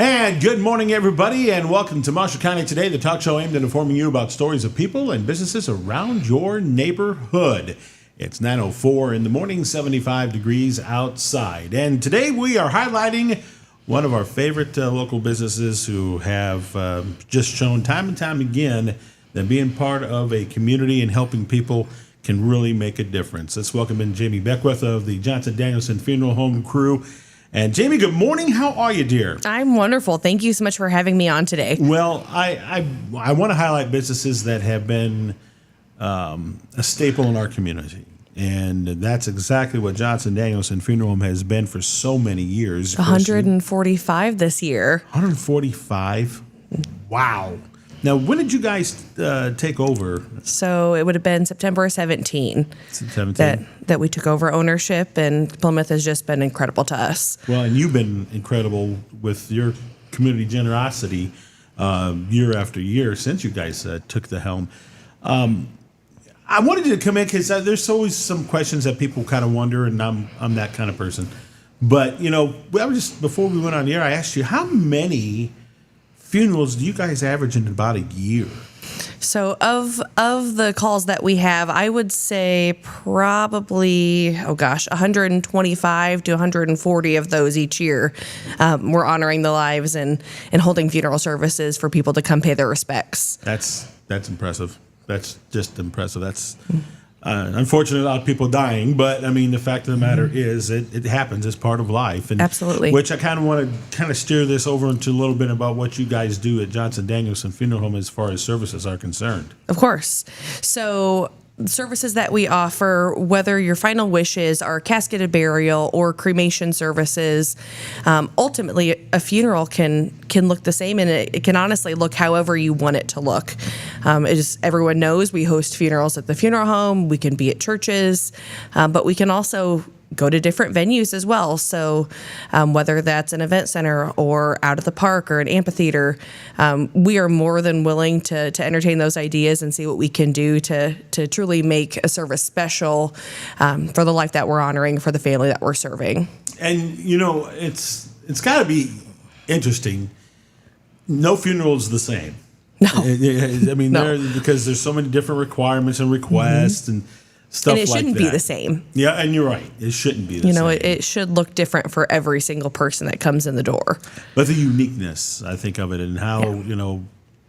And good morning, everybody, and welcome to Marshall County Today, the talk show aimed at informing you about stories of people and businesses around your neighborhood. It's 9:04 in the morning, 75 degrees outside. And today we are highlighting one of our favorite local businesses who have just shown time and time again that being part of a community and helping people can really make a difference. Let's welcome in Jamie Beckwith of the Johnson Danielson Funeral Home crew. And Jamie, good morning. How are you, dear? I'm wonderful. Thank you so much for having me on today. Well, I want to highlight businesses that have been a staple in our community. And that's exactly what Johnson Danielson Funeral Home has been for so many years. 145 this year. 145? Wow. Now, when did you guys take over? So it would have been September 17 that we took over ownership, and Plymouth has just been incredible to us. Well, and you've been incredible with your community generosity year after year since you guys took the helm. I wanted you to come in because there's always some questions that people kind of wonder, and I'm that kind of person. But, you know, before we went on the air, I asked you, how many funerals do you guys average in about a year? So of the calls that we have, I would say probably, 125 to 140 of those each year. We're honoring the lives and holding funeral services for people to come pay their respects. That's impressive. That's just impressive. That's unfortunately a lot of people dying, but I mean the fact of the matter is it happens. It's part of life. And absolutely. Which I kind of want to steer this over into a little bit about what you guys do at Johnson Danielson Funeral Home as far as services are concerned. Of course. So services that we offer, whether your final wishes are casketed burial or cremation services, ultimately a funeral can look the same, and it can honestly look however you want it to look. Everyone knows we host funerals at the funeral home. We can be at churches, but we can also go to different venues as well. So whether that's an event center or out at the park or an amphitheater, we are more than willing to entertain those ideas and see what we can do to truly make a service special for the life that we're honoring, for the family that we're serving. And, you know, it's got to be interesting. No funeral is the same. No. I mean, because there's so many different requirements and requests and stuff like that. And it shouldn't be the same. Yeah, and you're right. It shouldn't be the same. It should look different for every single person that comes in the door. But the uniqueness, I think, of it, and how,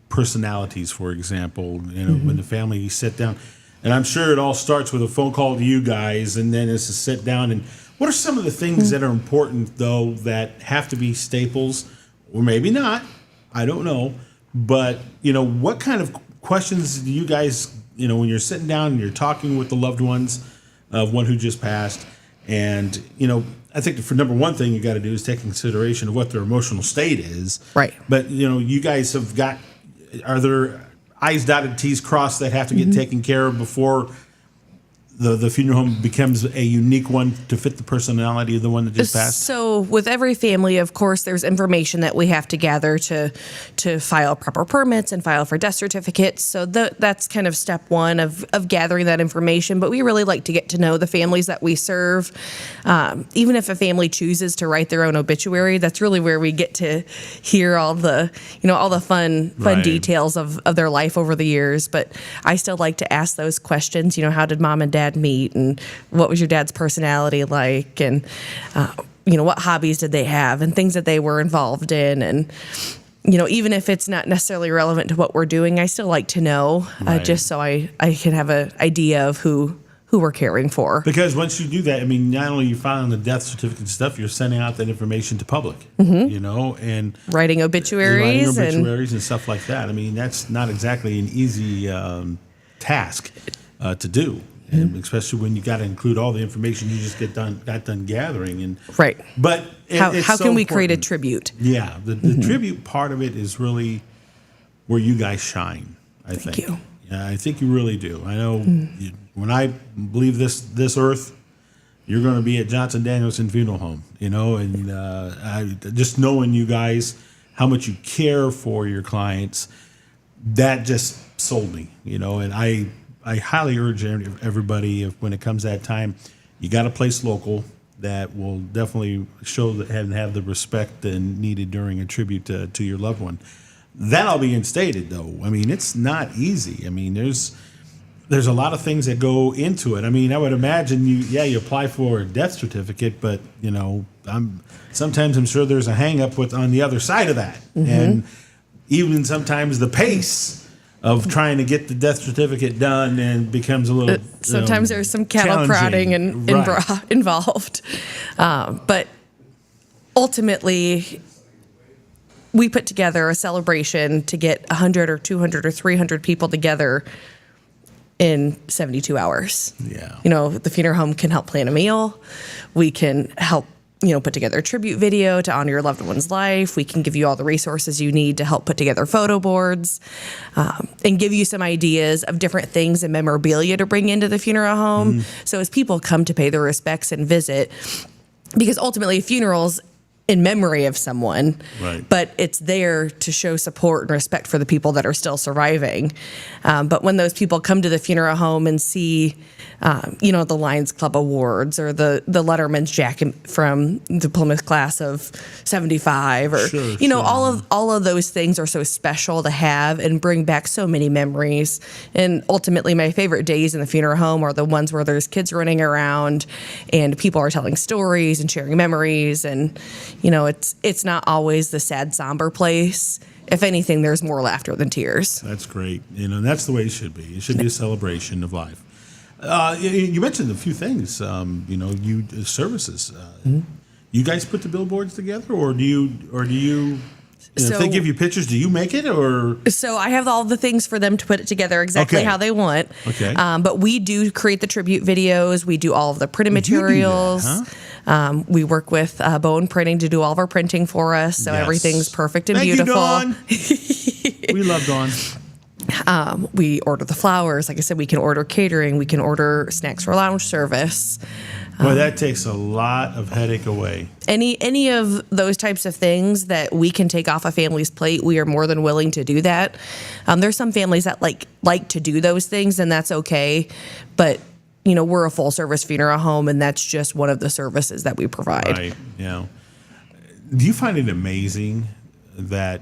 personalities, for example, when the family sit down. And I'm sure it all starts with a phone call to you guys, and then it's a sit down. And what are some of the things that are important, though, that have to be staples, or maybe not? I don't know. But, what kind of questions do you guys, when you're sitting down and you're talking with the loved ones of one who just passed, and, I think for number one thing you got to do is take consideration of what their emotional state is. Right. But, you guys are there I's dotted, T's crossed that have to get taken care of before the funeral home becomes a unique one to fit the personality of the one that just passed? So with every family, of course, there's information that we have to gather to file proper permits and file for death certificates. So that's kind of step one of gathering that information. But we really like to get to know the families that we serve. Even if a family chooses to write their own obituary, that's really where we get to hear all the fun Right. details of their life over the years. But I still like to ask those questions. How did mom and dad meet, and what was your dad's personality like, and what hobbies did they have, and things that they were involved in. And even if it's not necessarily relevant to what we're doing, I still like to know, Right. just so I can have an idea of who we're caring for. Because once you do that, I mean, not only are you filing the death certificate and stuff, you're sending out that information to public, and Writing obituaries, and stuff like that. I mean, that's not exactly an easy task to do. And especially when you got to include all the information you just got done gathering, and right. But how can we create a tribute? Yeah, the tribute part of it is really where you guys shine. Thank you. Yeah, I think you really do. I know when I leave this earth, you're going to be at Johnson Danielson Funeral Home. And I just knowing you guys, how much you care for your clients, that just sold me. And I highly urge everybody, when it comes that time, you got to place local. that will definitely show that and have the respect and needed during a tribute to your loved one. That all being stated, though, I mean, it's not easy. I mean, there's a lot of things that go into it. I mean, I would imagine you apply for a death certificate, but sometimes I'm sure there's a hang up on the other side of that. And even sometimes the pace of trying to get the death certificate done and becomes a little sometimes there's some cattle prodding and involved. But ultimately, we put together a celebration to get 100 or 200 or 300 people together in 72 hours. Yeah. The funeral home can help plan a meal. We can help, put together a tribute video to honor your loved one's life. We can give you all the resources you need to help put together photo boards, and give you some ideas of different things and memorabilia to bring into the funeral home. So as people come to pay their respects and visit, because ultimately funerals in memory of someone, right, but it's there to show support and respect for the people that are still surviving. But when those people come to the funeral home and see, the Lions Club awards or the Letterman's jacket from the Plymouth class of 75, or sure. all of those things are so special to have and bring back so many memories. And ultimately, my favorite days in the funeral home are the ones where there's kids running around and people are telling stories and sharing memories. And it's not always the sad, somber place. If anything, there's more laughter than tears. That's great. And that's the way it should be. It should be a celebration of life. You mentioned a few things. Services. You guys put the billboards together, or do you? If they give you pictures, do you make it, or? So I have all the things for them to put it together exactly how they want. Okay. But we do create the tribute videos. We do all of the printed materials. You do that, huh? We work with Bowen Printing to do all of our printing for us, so everything's perfect and Thank beautiful. You, Dawn. We love Dawn. We order the flowers. Like I said, we can order catering. We can order snacks for lounge service. Boy, that takes a lot of headache away. Any of those types of things that we can take off a family's plate, we are more than willing to do that. There's some families that like to do those things, and that's okay. But we're a full service funeral home, and that's just one of the services that we provide. Right. Yeah. Do you find it amazing that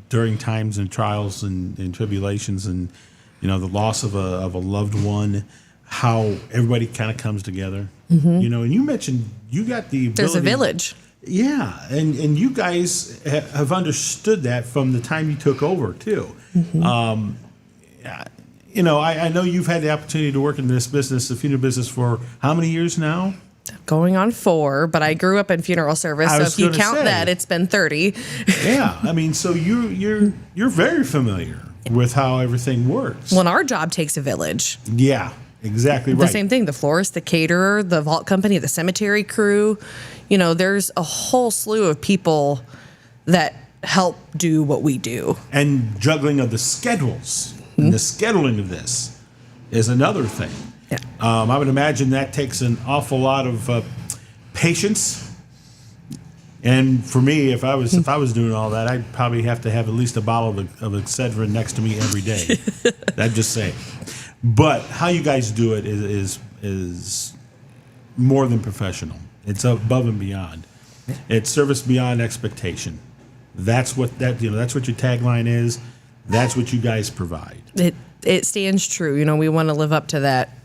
during times and trials and tribulations and the loss of a loved one, how everybody kind of comes together? And you mentioned you got the ability. There's a village. Yeah, and you guys have understood that from the time you took over too. I know you've had the opportunity to work in this business, the funeral business, for how many years now? Going on 4, but I grew up in funeral service, so if you count that, it's been 30. Yeah, I mean, so you're very familiar with how everything works. Well, our job takes a village. Yeah, exactly right. The same thing, the florist, the caterer, the vault company, the cemetery crew. There's a whole slew of people that help do what we do. And juggling of the schedules and the scheduling of this is another thing. Yeah. I would imagine that takes an awful lot of patience. And for me, if I was doing all that, I'd probably have to have at least a bottle of Excedrin next to me every day. I'd just say. But how you guys do it is more than professional. It's above and beyond. It's service beyond expectation. That's what that's what your tagline is. That's what you guys provide. It stands true. We want to live up to that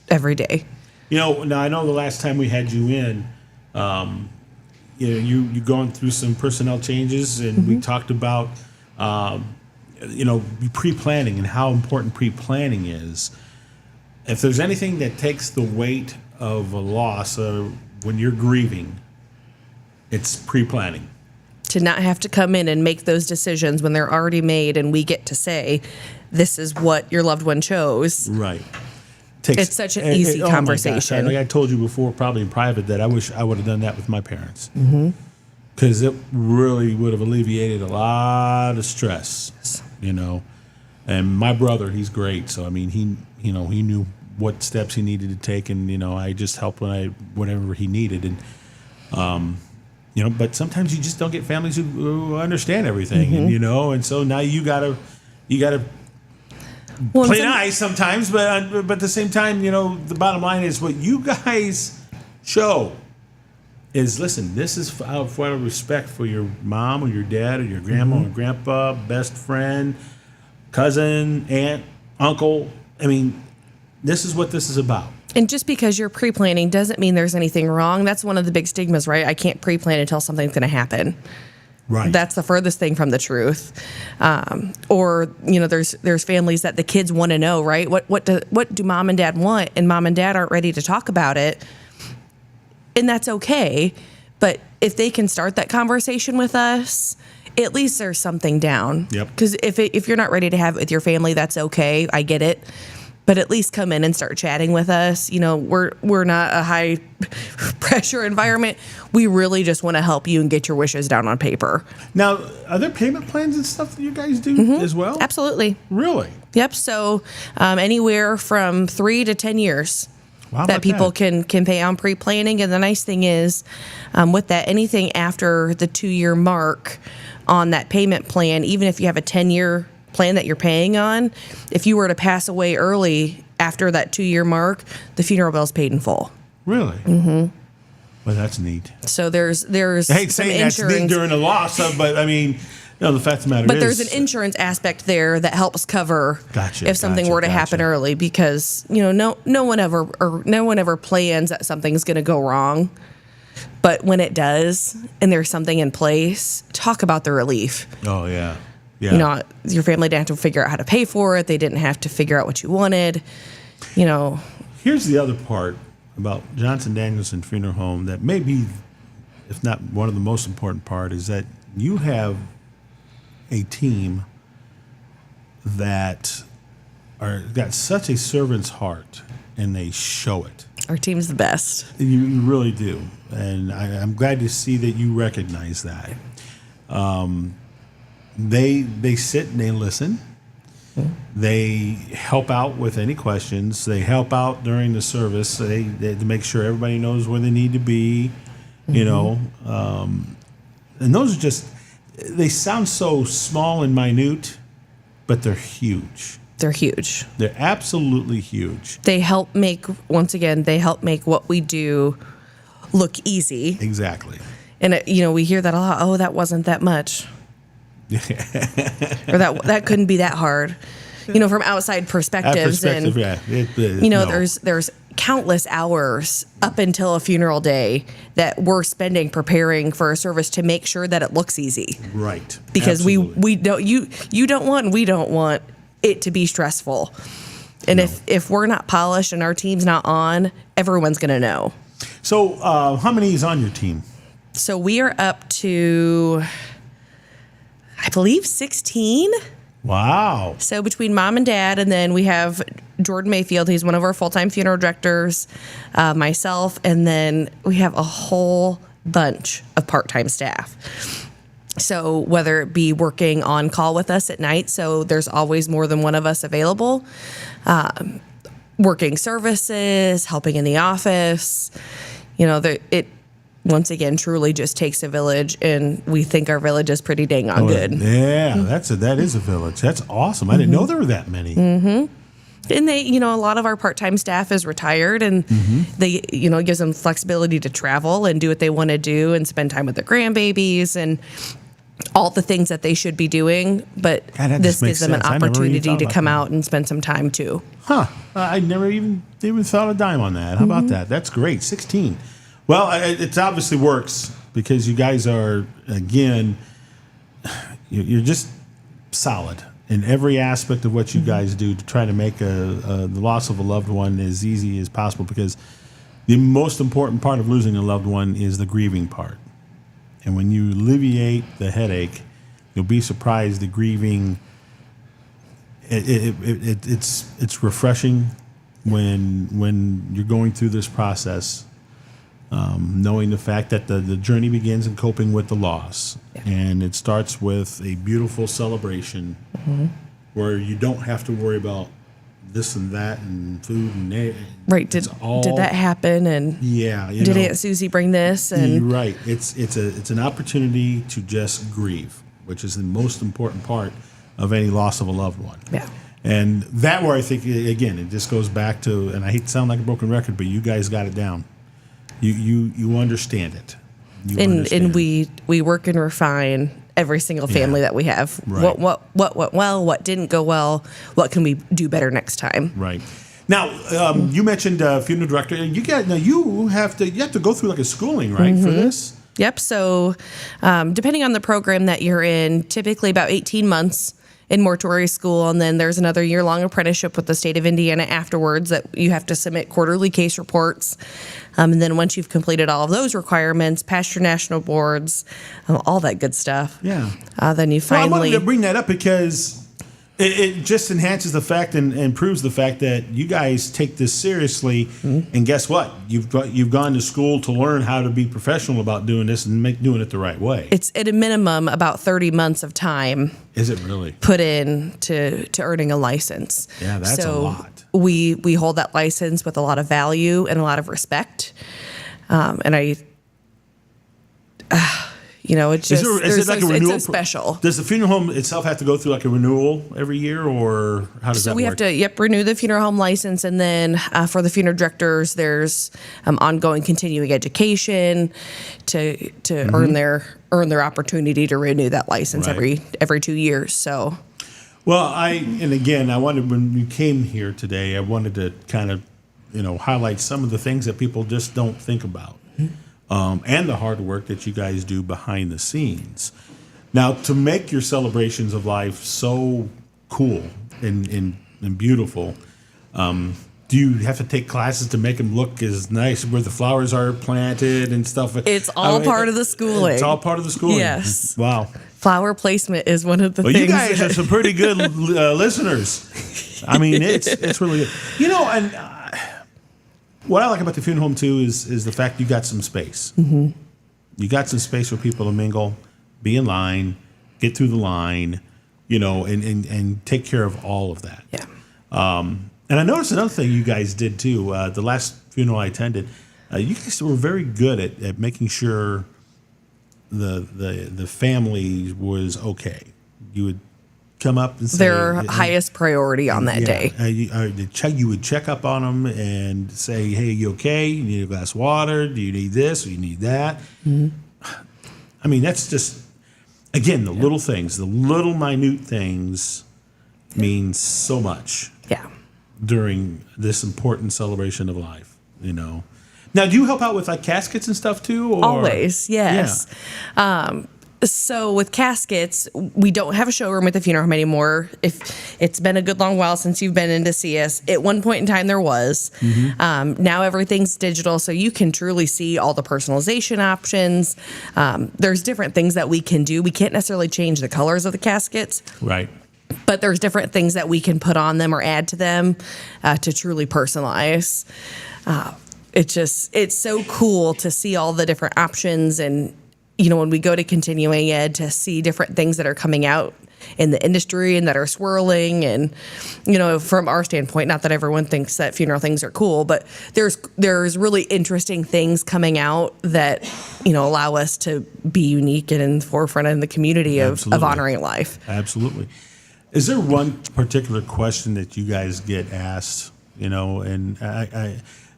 every day. Now I know the last time we had you in, you gone through some personnel changes, and we talked about pre-planning and how important pre-planning is. If there's anything that takes the weight of a loss when you're grieving, it's pre-planning. To not have to come in and make those decisions when they're already made, and we get to say, this is what your loved one chose. Right. It's such an easy conversation. Like I told you before, probably in private, that I wish I would have done that with my parents. Because it really would have alleviated a lot of stress, And my brother, he's great. So, I mean, he knew what steps he needed to take, and, I just helped whenever he needed. And, but sometimes you just don't get families who understand everything, and so now you gotta play nice sometimes, but at the same time, the bottom line is what you guys show is, listen, this is out of respect for your mom or your dad or your grandma or grandpa, best friend, cousin, aunt, uncle. I mean, this is what this is about. And just because you're pre-planning doesn't mean there's anything wrong. That's one of the big stigmas, right? I can't pre-plan until something's going to happen. Right. That's the furthest thing from the truth. Or, there's families that the kids want to know, right? What do mom and dad want? And mom and dad aren't ready to talk about it. And that's okay. But if they can start that conversation with us, at least there's something down. Yep. Because if you're not ready to have it with your family, that's okay. I get it. But at least come in and start chatting with us. We're not a high pressure environment. We really just want to help you and get your wishes down on paper. Now, are there payment plans and stuff that you guys do as well? Absolutely. Really? Yep. So anywhere from 3 to 10 years. Wow, that people can pay on pre-planning. And the nice thing is, with that, anything after the 2-year mark on that payment plan, even if you have a 10-year plan that you're paying on, if you were to pass away early after that 2-year mark, the funeral bill's paid in full. Really? Mm-hmm. Well, that's neat. So there's I hate some saying that's neat insurance during a loss, but I mean, the fact of the matter is. But there's an insurance aspect there that helps cover if something were to happen early, because no one ever plans that something's going to go wrong. But when it does, and there's something in place, talk about the relief. Oh yeah, yeah. Your family didn't have to figure out how to pay for it. They didn't have to figure out what you wanted. Here's the other part about Johnson Danielson Funeral Home that may be, if not one of the most important part, is that you have a team that got such a servant's heart, and they show it. Our team's the best. You really do, and I'm glad to see that you recognize that. They sit and they listen. They help out with any questions. They help out during the service. They to make sure everybody knows where they need to be. And those are just. They sound so small and minute, but they're huge. They're huge. They're absolutely huge. They help make what we do look easy. Exactly. And we hear that a lot. Oh, that wasn't that much. Or that couldn't be that hard. From outside perspectives. There's countless hours up until a funeral day that we're spending preparing for a service to make sure that it looks easy. Right. Because we don't you don't want and we don't want it to be stressful. And if we're not polished and our team's not on, everyone's going to know. So how many is on your team? So we are up to, I believe, 16. Wow. So between mom and dad, and then we have Jordan Mayfield, he's one of our full-time funeral directors, myself, and then we have a whole bunch of part-time staff. So whether it be working on call with us at night, so there's always more than one of us available, working services, helping in the office, it once again truly just takes a village, and we think our village is pretty dang on good. Yeah, that is a village. That's awesome. I didn't know there were that many. Mm-hmm. And they, a lot of our part-time staff is retired, and they, it gives them flexibility to travel and do what they want to do and spend time with their grandbabies and all the things that they should be doing. But this gives them an opportunity to come out and spend some time too. Huh. I never even thought a dime on that. How about that? That's great. 16. Well, it obviously works because you guys are, again, you're just solid in every aspect of what you guys do to try to make the loss of a loved one as easy as possible, because the most important part of losing a loved one is the grieving part. And when you alleviate the headache, you'll be surprised the grieving, it's refreshing when you're going through this process. Knowing the fact that the journey begins in coping with the loss. Yeah. And it starts with a beautiful celebration where you don't have to worry about this and that and food and right. Did that happen? And did Aunt Susie bring this? And right. It's an opportunity to just grieve, which is the most important part of any loss of a loved one. Yeah. And that where I think, again, it just goes back to, and I hate to sound like a broken record, but you guys got it down. You understand it. You and understand. we work and refine every single family that we have. Right. What went well, what didn't go well, what can we do better next time? Right. Now, you mentioned funeral director, and you have to go through like a schooling, right, for this. Yep. So, depending on the program that you're in, typically about 18 months in mortuary school, and then there's another year-long apprenticeship with the state of Indiana afterwards that you have to submit quarterly case reports. And then once you've completed all of those requirements, passed your national boards, all that good stuff. Yeah. Then you Well, I finally. wanted to bring that up because it just enhances the fact and proves the fact that you guys take this seriously. And guess what? You've gone to school to learn how to be professional about doing this and doing it the right way. It's at a minimum about 30 months of time Is it really? put in to earning a license. Yeah, that's a lot. We hold that license with a lot of value and a lot of respect. And I, it's just, Is it like a renewal? it's so special. Does the funeral home itself have to go through like a renewal every year, or how does So that we work? have to, renew the funeral home license. And then for the funeral directors, there's ongoing continuing education to earn their opportunity to renew that license Right. every 2 years. So. Well, when you came here today, I wanted to kind of, highlight some of the things that people just don't think about, and the hard work that you guys do behind the scenes. Now, to make your celebrations of life so cool and beautiful, do you have to take classes to make them look as nice where the flowers are planted and stuff? It's all part of the schooling. It's all part of the schooling. Yes. Wow. Flower placement is one of the Well, things. you guys are some pretty good listeners. I mean, it's really good. And what I like about the funeral home too is the fact you got some space. Mm-hmm. You got some space for people to mingle, be in line, get through the line, and take care of all of that. Yeah. And I noticed another thing you guys did too. The last funeral I attended, you guys were very good at making sure the family was okay. You would come up and say Their highest priority on that day. You would check up on them and say, "Hey, you okay? You need a glass of water? Do you need this? Or you need that?" Mm-hmm. I mean, that's just again the little things, the little minute things, mean so much. Yeah. During this important celebration of life, Now, do you help out with like caskets and stuff too? Or? Always, yes. Yeah. So with caskets, we don't have a showroom at the funeral home anymore. If it's been a good long while since you've been in to see us, at one point in time there was. Mm-hmm. Now everything's digital, so you can truly see all the personalization options. There's different things that we can do. We can't necessarily change the colors of the caskets. Right. But there's different things that we can put on them or add to them to truly personalize. It's so cool to see all the different options, and when we go to continuing ed, to see different things that are coming out in the industry and that are swirling. And from our standpoint, not that everyone thinks that funeral things are cool, but there's really interesting things coming out that allow us to be unique and in the forefront in the community of honoring life. Absolutely. Is there one particular question that you guys get asked? And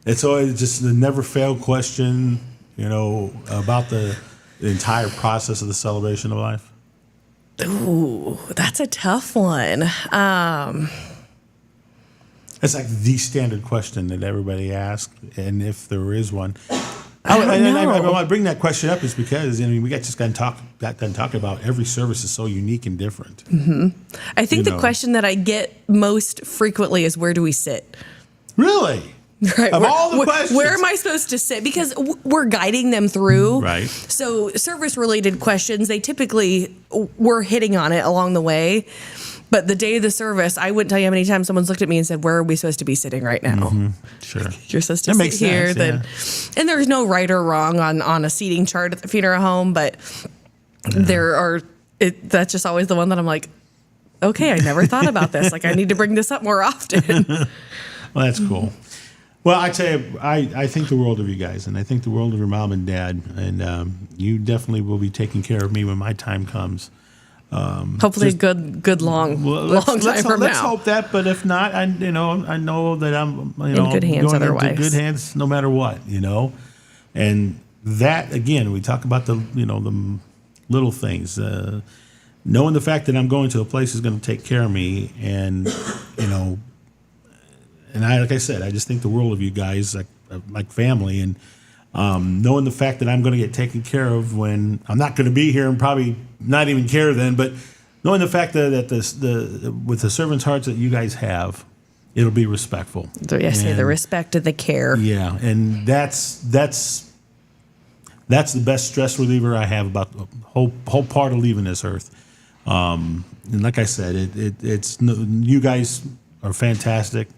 it's always just the never fail question. About the entire process of the celebration of life. Ooh, that's a tough one. It's like the standard question that everybody asks, and if there is one, I want to bring that question up is because we got done talking about every service is so unique and different. Mm-hmm. I think the question that I get most frequently is, where do we sit? Really? Right. Of all the questions, where am I supposed to sit? Because we're guiding them through. Right. So service-related questions, they typically we're hitting on it along the way. But the day of the service, I wouldn't tell you how many times someone's looked at me and said, "Where are we supposed to be sitting right now?" Mm-hmm. Sure. You're supposed to sit here. And there's no right or wrong on a seating chart at the funeral home, but that's just always the one that I'm like, okay, I never thought about this. Like, I need to bring this up more often. Well, that's cool. Well, I tell you, I think the world of you guys, and I think the world of your mom and dad, and you definitely will be taking care of me when my time comes. Hopefully, good long time from now. Let's hope that. But if not, I know that I'm in good hands going otherwise. into good hands no matter what. And that again, we talk about the the little things. Knowing the fact that I'm going to a place that's going to take care of me, and and I, like I said, I just think the world of you guys, like family, and knowing the fact that I'm going to get taken care of when I'm not going to be here and probably not even care then, but knowing the fact that with the servants' hearts that you guys have, it'll be respectful. The respect and the care. Yeah, and that's the best stress reliever I have about the whole part of leaving this earth. And like I said, you guys are fantastic,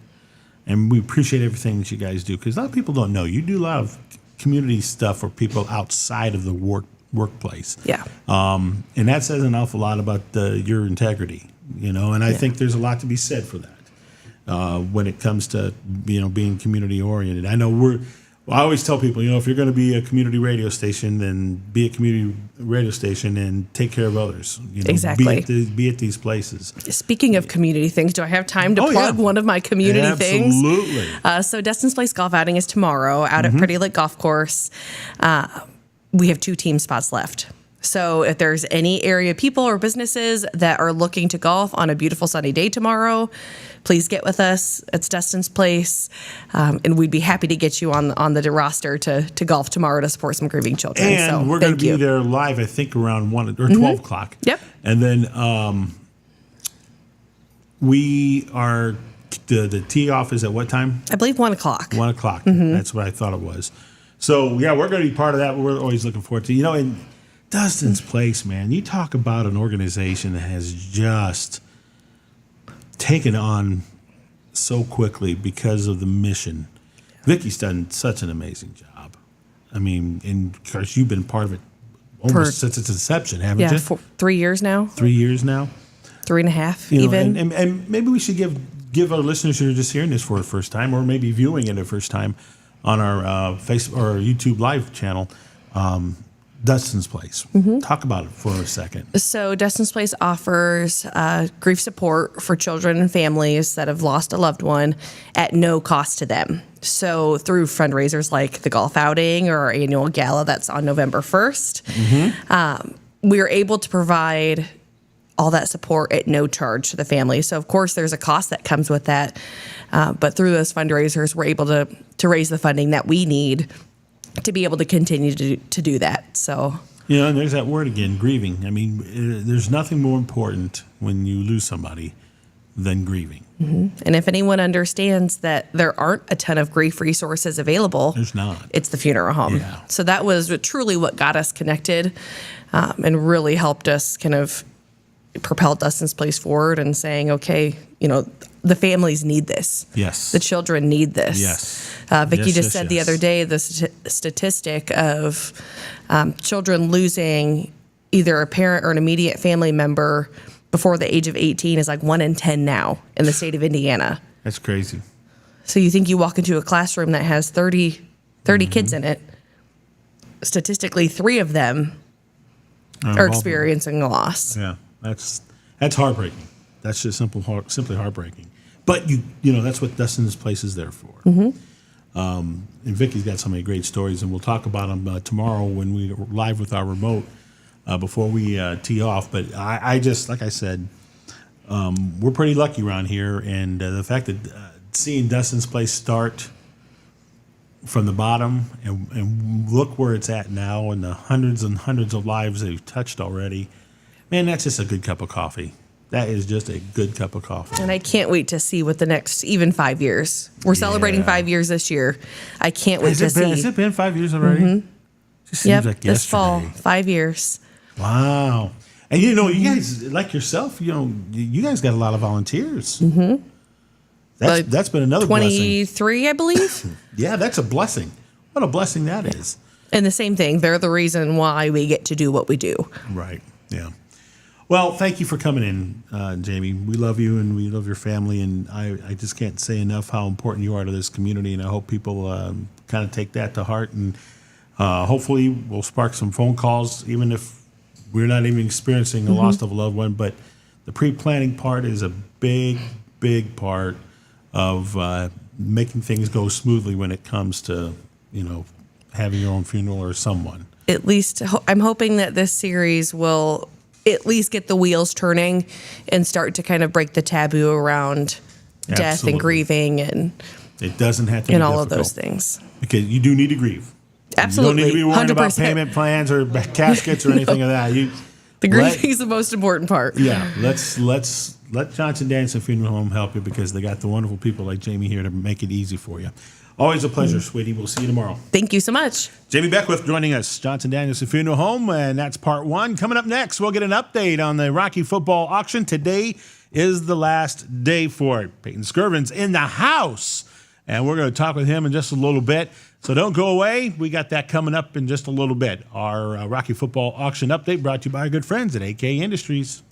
and we appreciate everything that you guys do, because a lot of people don't know you do a lot of community stuff for people outside of the workplace. Yeah. And that says an awful lot about your integrity, and I think there's a lot to be said for that when it comes to being community oriented. I know I always tell people, if you're going to be a community radio station, then be a community radio station and take care of others. Exactly. Be at these places. Speaking of community things, do I have time to plug one of my community things? Absolutely. So Destin's Place golf outing is tomorrow out at Pretty Lake Golf Course. We have 2 team spots left. So if there's any area people or businesses that are looking to golf on a beautiful sunny day tomorrow, please get with us. It's Destin's Place, and we'd be happy to get you on the roster to golf tomorrow to support some grieving children. And we're going to be there live, I think, around 1 or 12 o'clock. Yep. And then we are the tee off is at what time? I believe 1 o'clock. 1 o'clock. That's what I thought it was. So yeah, we're going to be part of that. We're always looking forward to in Dustin's Place, man. You talk about an organization that has just taken on so quickly because of the mission. Vicky's done such an amazing job. I mean, and of course, you've been part of it almost since its inception, haven't you? Yeah, 3 years now. 3 years now. 3.5 even. And maybe we should give our listeners who are just hearing this for the first time, or maybe viewing it the first time on our Facebook or YouTube live channel, Dustin's Place. Talk about it for a second. So Dustin's Place offers grief support for children and families that have lost a loved one at no cost to them. So through fundraisers like the golf outing or our annual gala that's on November 1st, we are able to provide all that support at no charge to the family. So of course there's a cost that comes with that, but through those fundraisers, we're able to raise the funding that we need to be able to continue to do that. So and there's that word again, grieving. I mean, there's nothing more important when you lose somebody than grieving. And if anyone understands that there aren't a ton of grief resources available, there's not. It's the funeral home. Yeah. So that was truly what got us connected, and really helped us kind of propel Dustin's Place forward and saying, okay, the families need this. Yes. The children need this. Yes. Vicki just said the other day the statistic of children losing either a parent or an immediate family member before the age of 18 is like 1 in 10 now in the state of Indiana. That's crazy. So you think you walk into a classroom that has 30 kids in it, statistically 3 of them are experiencing a loss. Yeah, that's heartbreaking. That's just simply heartbreaking. But that's what Dustin's Place is there for. And Vicky's got so many great stories, and we'll talk about them tomorrow when we're live with our remote before we tee off. But I just, like I said, we're pretty lucky around here, and the fact that seeing Dustin's Place start from the bottom and look where it's at now, and the hundreds and hundreds of lives they've touched already, man, that's just a good cup of coffee. That is just a good cup of coffee. And I can't wait to see what the next, even 5 years. We're celebrating 5 years this year. I can't wait to see. Has it been 5 years already? Just seems like this fall, yesterday. 5 years. Wow. And you guys, like yourself, you guys got a lot of volunteers. That's been another 23, I believe. Yeah, that's a blessing. What a blessing that is. And the same thing, they're the reason why we get to do what we do. Right, yeah. Well, thank you for coming in, Jamie. We love you and we love your family, and I just can't say enough how important you are to this community, and I hope people kind of take that to heart, and hopefully we'll spark some phone calls, even if we're not even experiencing the loss of a loved one. But the pre-planning part is a big, big part of making things go smoothly when it comes to, having your own funeral or someone. At least I'm hoping that this series will at least get the wheels turning and start to kind of break the taboo around death Absolutely. and grieving and It doesn't have to be and all difficult. of those things. Because you do need to grieve. Absolutely. You don't need to be worrying about 100%. payment plans or caskets or anything of that. The grieving is the most important part. Yeah, let's let Johnson Danielson Funeral Home help you because they got the wonderful people like Jamie here to make it easy for you. Always a pleasure, sweetie. We'll see you tomorrow. Thank you so much. Jamie Beckwith joining us, Johnson Danielson Funeral Home, and that's part one. Coming up next, we'll get an update on the Rocky football auction. Today is the last day for it. Peyton Skirvin's in the house, and we're going to talk with him in just a little bit. So don't go away. We got that coming up in just a little bit. Our Rocky football auction update brought to you by our good friends at AK Industries.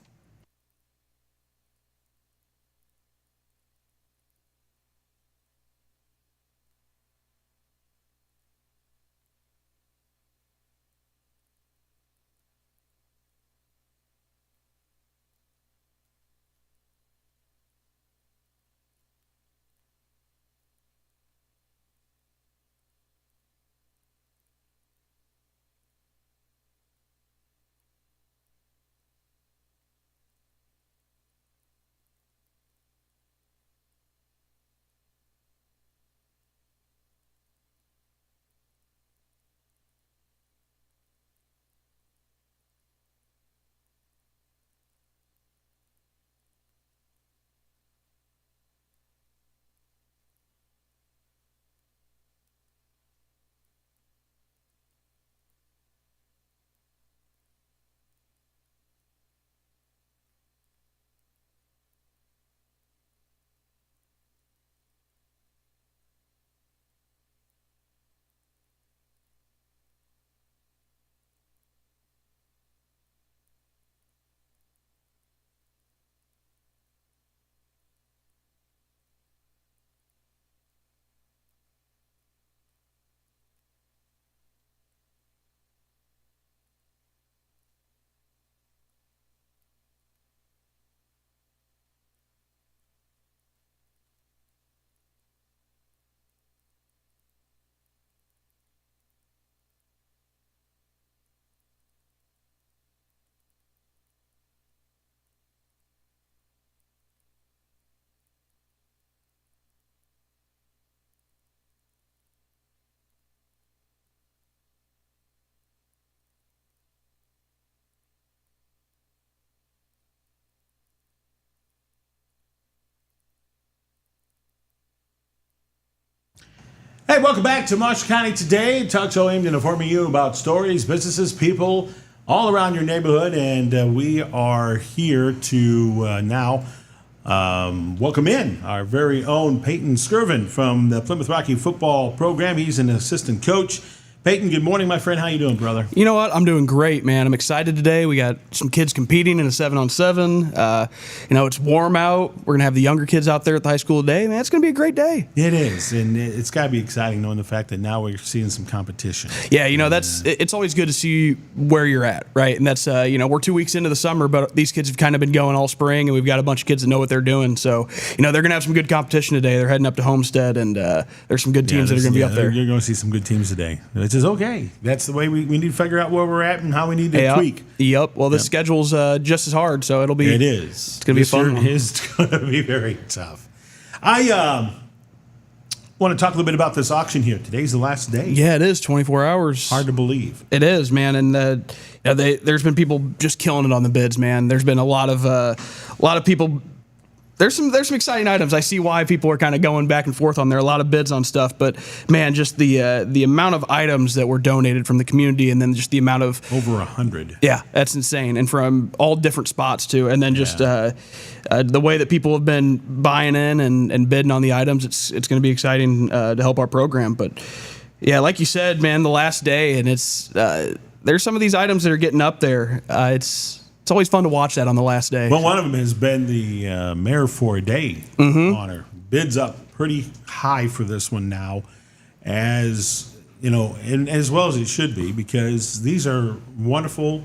Hey, welcome back to Marshall County Today. Talk show aimed at informing you about stories, businesses, people all around your neighborhood. And we are here to now welcome in our very own Peyton Skirvin from the Plymouth Rocky football program. He's an assistant coach. Peyton, good morning, my friend. How you doing, brother? You know what? I'm doing great, man. I'm excited today. We got some kids competing in a 7-on-7. It's warm out. We're going to have the younger kids out there at the high school today. Man, it's going to be a great day. It is, and it's got to be exciting knowing the fact that now we're seeing some competition. Yeah, it's always good to see where you're at, right? And that's, we're 2 weeks into the summer, but these kids have kind of been going all spring, and we've got a bunch of kids that know what they're doing. So, they're going to have some good competition today. They're heading up to Homestead, and there's some good teams that are going to be up there. You're going to see some good teams today. Which is okay. That's the way we need to figure out where we're at and how we need to tweak. Yep. Well, this schedule's just as hard, so it'll be. It is. It's going to be a fun one. It's going to be very tough. I want to talk a little bit about this auction here. Today's the last day. Yeah, it is 24 hours. Hard to believe. It is, man, and there's been people just killing it on the bids, man. There's been a lot of people. There's some exciting items. I see why people are kind of going back and forth on there. A lot of bids on stuff, but man, just the amount of items that were donated from the community, and then just the amount of over 100. Yeah, that's insane, and from all different spots too. And then just the way that people have been buying in and bidding on the items. It's going to be exciting to help our program. But yeah, like you said, man, the last day, and it's there's some of these items that are getting up there. It's always fun to watch that on the last day. Well, one of them has been the Mayor for a Day honor. Bids up pretty high for this one now, as and as well as it should be, because these are wonderful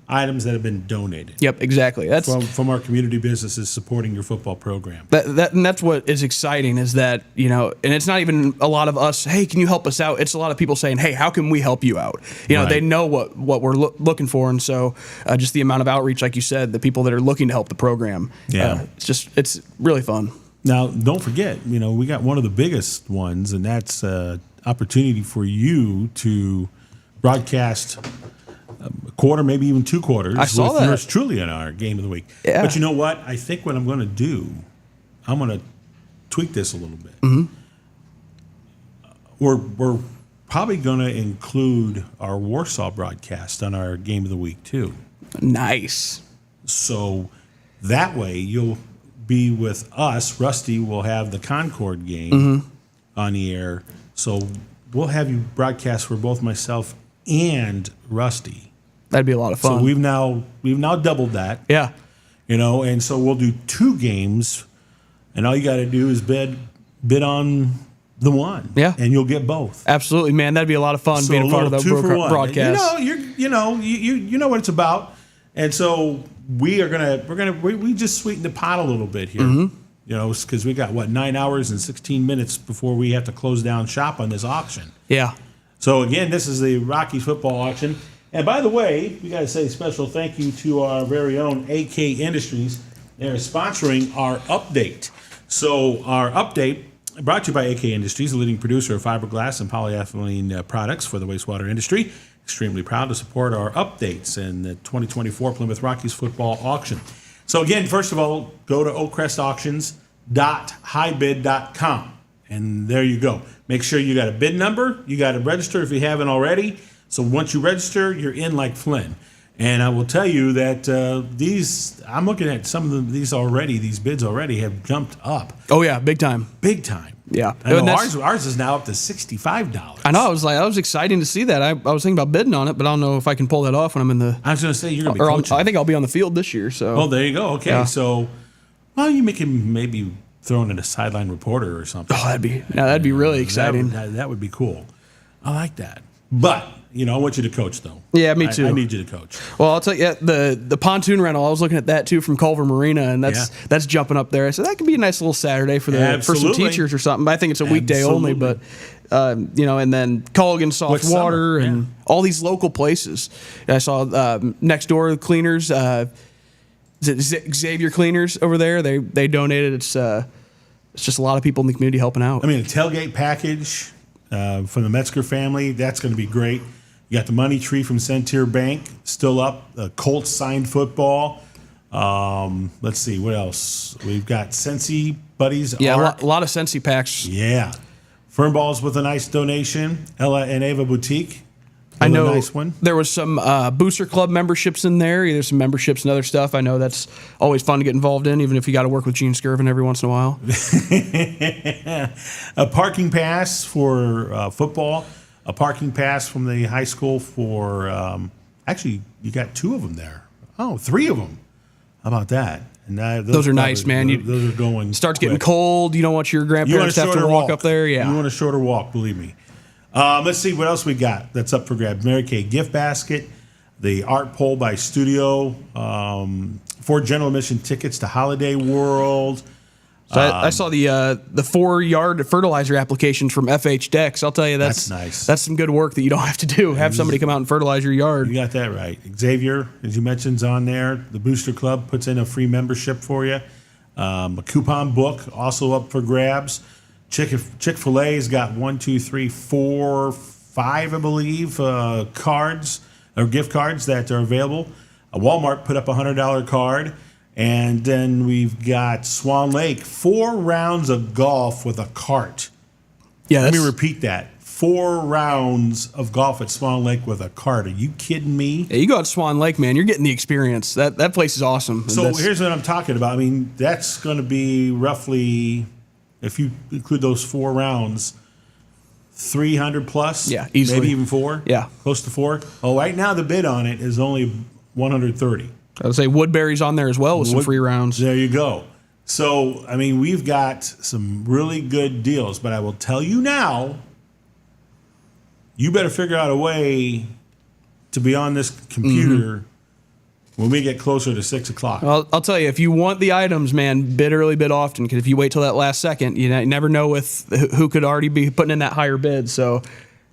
items that have been donated. Yep, exactly. That's from our community businesses supporting your football program. and that's what is exciting is that, and it's not even a lot of us, hey, can you help us out? It's a lot of people saying, hey, how can we help you out? Right. They know what we're looking for. And so just the amount of outreach, like you said, the people that are looking to help the program. Yeah. It's really fun. Now, don't forget, we got one of the biggest ones, and that's opportunity for you to broadcast a quarter, maybe even 2 quarters I saw with that. yours truly on our Game of the Week. Yeah. But you know what? I think what I'm going to do, I'm going to tweak this a little bit. We're probably going to include our Warsaw broadcast on our Game of the Week, too. Nice. So that way you'll be with us. Rusty will have the Concord game on the air. So we'll have you broadcast for both myself and Rusty. That'd be a lot of fun. So we've now doubled that. Yeah. And so we'll do 2 games, and all you got to do is bid on the one. Yeah. And you'll get both. Absolutely, man. That'd be a lot of fun So being a part of the 2 for 1. broadcast. You know what it's about. And so we just sweeten the pot a little bit here. Because we got 9 hours and 16 minutes before we have to close down shop on this auction. Yeah. So again, this is the Rockies football auction. And by the way, we got to say a special thank you to our very own AK Industries. They're sponsoring our update. So our update brought to you by AK Industries, the leading producer of fiberglass and polyethylene products for the wastewater industry. Extremely proud to support our updates in the 2024 Plymouth Rockies football auction. So again, first of all, go to oakcrestauctions.highbid.com. And there you go. Make sure you got a bid number. You got to register if you haven't already. So once you register, you're in like Flynn. And I will tell you that I'm looking at some of these bids already have jumped up. Oh, yeah, big time. Big time. Yeah. I know ours is now up to $65. I know. I was exciting to see that. I was thinking about bidding on it, but I don't know if I can pull that off when I'm in the. I was going to say you're going to be coaching. I think I'll be on the field this year. So. Oh, there you go. Okay, Yeah. so you can maybe throw in a sideline reporter or something. Oh, that'd be really exciting. That would be cool. I like that. But I want you to coach though. Yeah, me too. I need you to coach. Well, I'll tell you, the pontoon rental. I was looking at that too from Culver Marina, and that's jumping up there. I said that could be a nice little Saturday for some teachers or something. But I think it's a weekday only. But and then Culligan Soft Water and all these local places. And I saw next door cleaners, Xavier Cleaners over there. They donated. It's just a lot of people in the community helping out. I mean, a tailgate package from the Metzger family. That's going to be great. You got the money tree from Centier Bank still up. The Colts signed football. Let's see what else. We've got Sensi Buddies. Yeah, a lot of Sensi packs. Yeah, Fernballs with a nice donation. Ella and Ava Boutique. I know a nice one. There was some Booster Club memberships in there. Either some memberships and other stuff. I know that's always fun to get involved in, even if you got to work with Gene Skirvin every once in a while. A parking pass for football. A parking pass from the high school for, actually, you got 2 of them there. Oh, 3 of them. How about that? And those are nice, man. Those are going. Starts getting cold. You don't want your grandparents to have to walk up there. Yeah. You want a shorter walk, believe me. Let's see what else we got that's up for grabs. Mary Kay gift basket, the art pole by Studio, 4 general admission tickets to Holiday World. So I saw the 4-yard fertilizer applications from FH Decks. I'll tell you that's nice. That's some good work that you don't have to do. Have somebody come out and fertilize your yard. You got that right. Xavier, as you mentioned, is on there. The Booster Club puts in a free membership for you. A coupon book also up for grabs. Chick-fil-A's got 1, 2, 3, 4, 5, I believe, cards or gift cards that are available. Walmart put up a $100 card. And then we've got Swan Lake, 4 rounds of golf with a cart. Yeah, let me repeat that. 4 rounds of golf at Swan Lake with a cart. Are you kidding me? Yeah, you go out to Swan Lake, man. You're getting the experience. That place is awesome. So here's what I'm talking about. I mean, that's going to be roughly, if you include those 4 rounds, 300 plus. Yeah, easily. Maybe even 4. Yeah, close to 4. Oh, right now the bid on it is only 130. I would say Woodbury's on there as well with some free rounds. There you go. So, I mean, we've got some really good deals, but I will tell you now, you better figure out a way to be on this computer when we get closer to 6 o'clock. I'll tell you, if you want the items, man, bid early, bid often, because if you wait till that last second, you never know who could already be putting in that higher bid. So,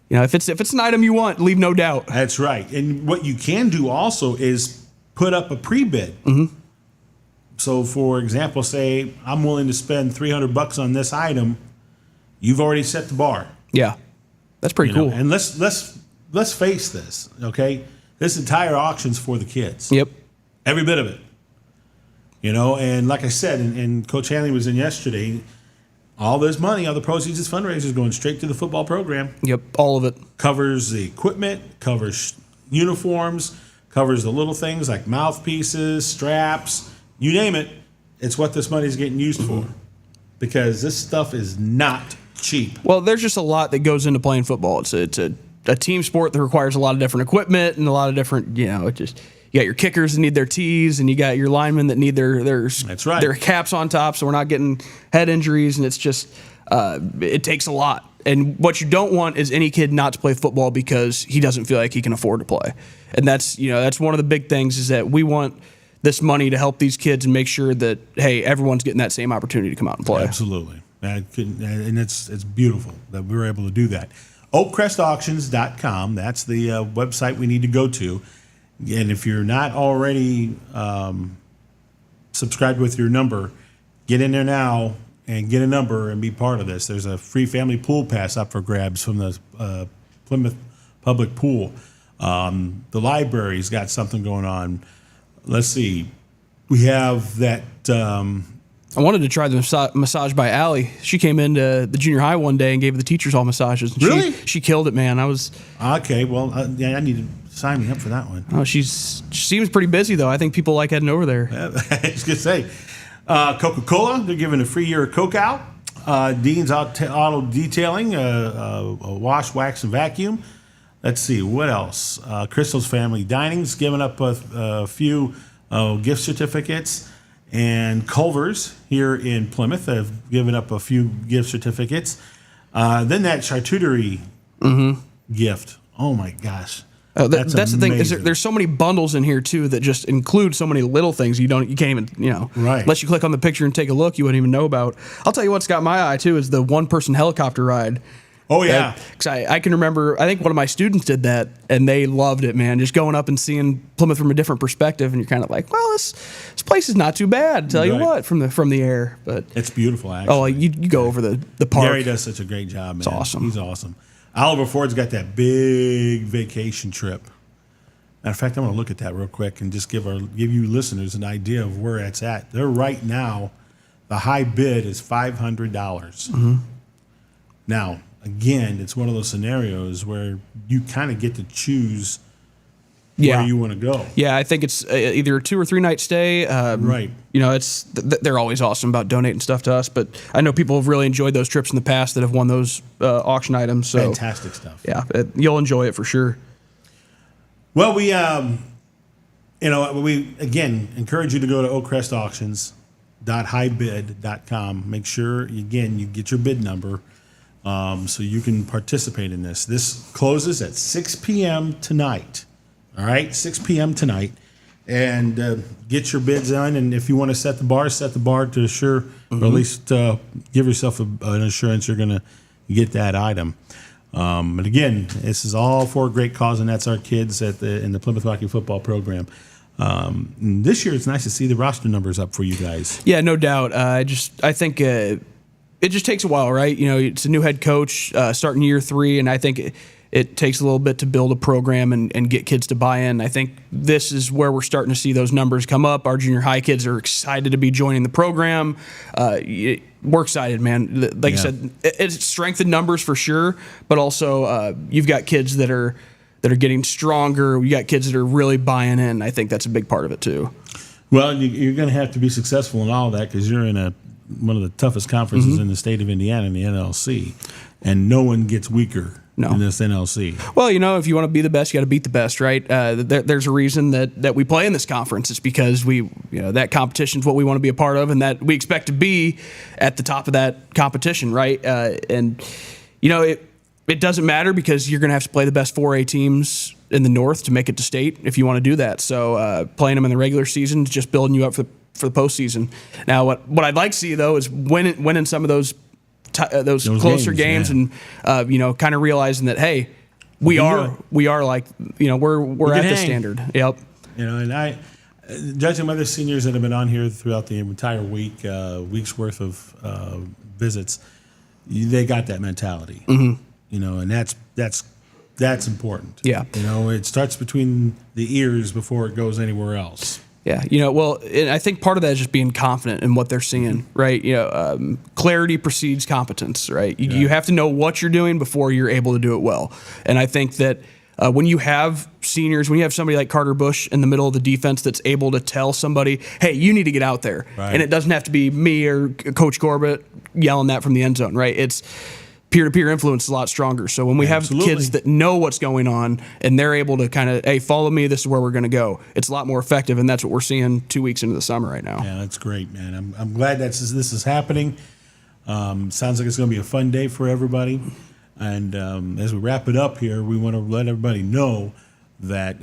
if it's an item you want, leave no doubt. That's right. And what you can do also is put up a pre-bid. So, for example, say I'm willing to spend $300 on this item. You've already set the bar. Yeah, that's pretty cool. And let's face this, okay? This entire auction's for the kids. Yep. Every bit of it. And like I said, and Coach Hanley was in yesterday, all this money, all the proceeds of fundraisers going straight to the football program. Yep, all of it. Covers the equipment, covers uniforms, covers the little things like mouthpieces, straps, you name it. It's what this money is getting used for. Because this stuff is not cheap. Well, there's just a lot that goes into playing football. It's a team sport that requires a lot of different equipment and a lot of different, you got your kickers that need their tees, and you got your linemen that need That's right. their caps on top, so we're not getting head injuries, and it's just it takes a lot. And what you don't want is any kid not to play football because he doesn't feel like he can afford to play. And that's one of the big things is that we want this money to help these kids and make sure that, hey, everyone's getting that same opportunity to come out and play. Absolutely. And it's beautiful that we were able to do that. OakCrestAuctions.com. That's the website we need to go to. And if you're not already subscribed with your number, get in there now and get a number and be part of this. There's a free family pool pass up for grabs from the Plymouth Public Pool. The library's got something going on. Let's see. We have that. I wanted to try the massage by Allie. She came into the junior high one day and gave the teachers all massages. And really? She killed it, man. Okay. Well, I need to sign me up for that one. Oh, she seems pretty busy though. I think people like heading over there. I was gonna say, Coca-Cola. They're giving a free year of Coke out. Dean's Auto Detailing, a wash, wax, and vacuum. Let's see what else. Crystal's Family Dining's giving up a few gift certificates. And Culver's here in Plymouth have given up a few gift certificates. Then that charcuterie gift. Oh my gosh. That's the thing. Is there's so many bundles in here too that just include so many little things you can't even right. Unless you click on the picture and take a look, you wouldn't even know about. I'll tell you what's got my eye too is the 1-person helicopter ride. Oh yeah, because I can remember. I think one of my students did that, and they loved it, man. Just going up and seeing Plymouth from a different perspective, and you're kind of like, well, this place is not too bad. Tell you what, from the air, but it's beautiful. Actually, oh, you go over the park. Gary does such a great job, man. It's awesome. He's awesome. Oliver Ford's got that big vacation trip. Matter of fact, I'm going to look at that real quick and just give you listeners an idea of where it's at. They're right now. The high bid is $500. Now. Again, it's one of those scenarios where you kind of get to choose where you want to go. Yeah, I think it's either a 2 or 3 night stay. Right. They're always awesome about donating stuff to us, but I know people have really enjoyed those trips in the past that have won those auction items. So fantastic stuff. Yeah, you'll enjoy it for sure. Well, we again encourage you to go to oakcrestauctions.highbid.com. Make sure again you get your bid number. So you can participate in this. This closes at 6 p.m. tonight. All right, 6 p.m. tonight. And get your bids on. And if you want to set the bar to assure, or at least give yourself an assurance you're going to get that item. But again, this is all for a great cause, and that's our kids in the Plymouth Hockey football program. This year, it's nice to see the roster numbers up for you guys. Yeah, no doubt. I think it just takes a while, right? It's a new head coach starting year 3, and I think it takes a little bit to build a program and get kids to buy in. I think this is where we're starting to see those numbers come up. Our junior high kids are excited to be joining the program. We're excited, man. Like I said, it's strengthened numbers for sure, but also you've got kids that are getting stronger. You got kids that are really buying in. I think that's a big part of it too. Well, you're going to have to be successful in all that because you're in one of the toughest conferences in the state of Indiana in the NLC, and no one gets weaker in this NLC. Well, if you want to be the best, you got to beat the best, right? There's a reason that we play in this conference. It's because that competition is what we want to be a part of, and that we expect to be at the top of that competition, right? it doesn't matter because you're going to have to play the best 4A teams in the North to make it to state if you want to do that. So playing them in the regular season is just building you up for the postseason. Now, what I'd like to see though is winning some of those closer games yeah. and kind of realizing that, hey, we are like, we're at the standard. Yep. And judging by the seniors that have been on here throughout the entire week's worth of visits, they got that mentality. Mm-hmm. And that's important. Yeah. It starts between the ears before it goes anywhere else. Yeah, and I think part of that is just being confident in what they're seeing, right? Clarity precedes competence, right? You have to know what you're doing before you're able to do it well. And I think that when you have seniors, when you have somebody like Carter Bush in the middle of the defense that's able to tell somebody, hey, you need to get out there. Right. And it doesn't have to be me or Coach Corbett yelling that from the end zone, right? It's peer-to-peer influence is a lot stronger. So when we have kids that know what's going on and they're able to kind of, hey, follow me, this is where we're going to go, it's a lot more effective, and that's what we're seeing 2 weeks into the summer right now. Yeah, that's great, man. I'm glad this is happening. Sounds like it's going to be a fun day for everybody. And as we wrap it up here, we want to let everybody know that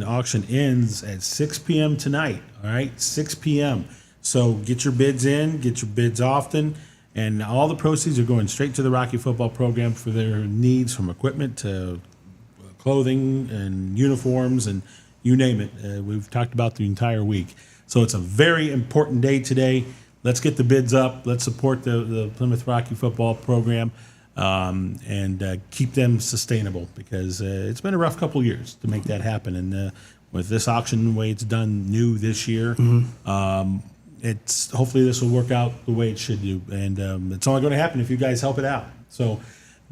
auction ends at 6 p.m. tonight, all right? 6 p.m. So get your bids in, get your bids often. And all the proceeds are going straight to the Rocky football program for their needs, from equipment to clothing and uniforms and you name it. We've talked about the entire week. So it's a very important day today. Let's get the bids up. Let's support the Plymouth Rocky football program and keep them sustainable, because it's been a rough couple years to make that happen. And with this auction, the way it's done new this year, it's hopefully this will work out the way it should do, and it's only going to happen if you guys help it out. So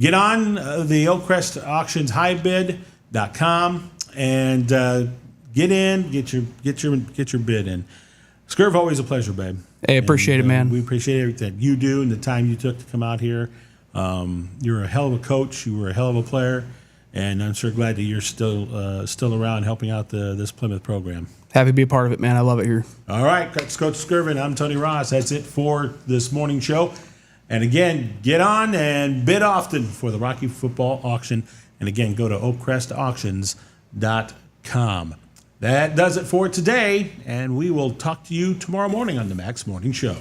get on the Oakcrest Auctions highbid.com and get your bid in. Scurv, always a pleasure, babe. Hey, appreciate it, man. We appreciate everything you do and the time you took to come out here. You're a hell of a coach. You were a hell of a player, and I'm sure glad that you're still around helping out this Plymouth program. Happy to be a part of it, man. I love it here. All right, that's Coach Skirvin. I'm Tony Ross. That's it for this morning show. And again, get on and bid often for the Rocky football auction. And again, go to oakcrestauctions.com. That does it for today, and we will talk to you tomorrow morning on the Max Morning Show.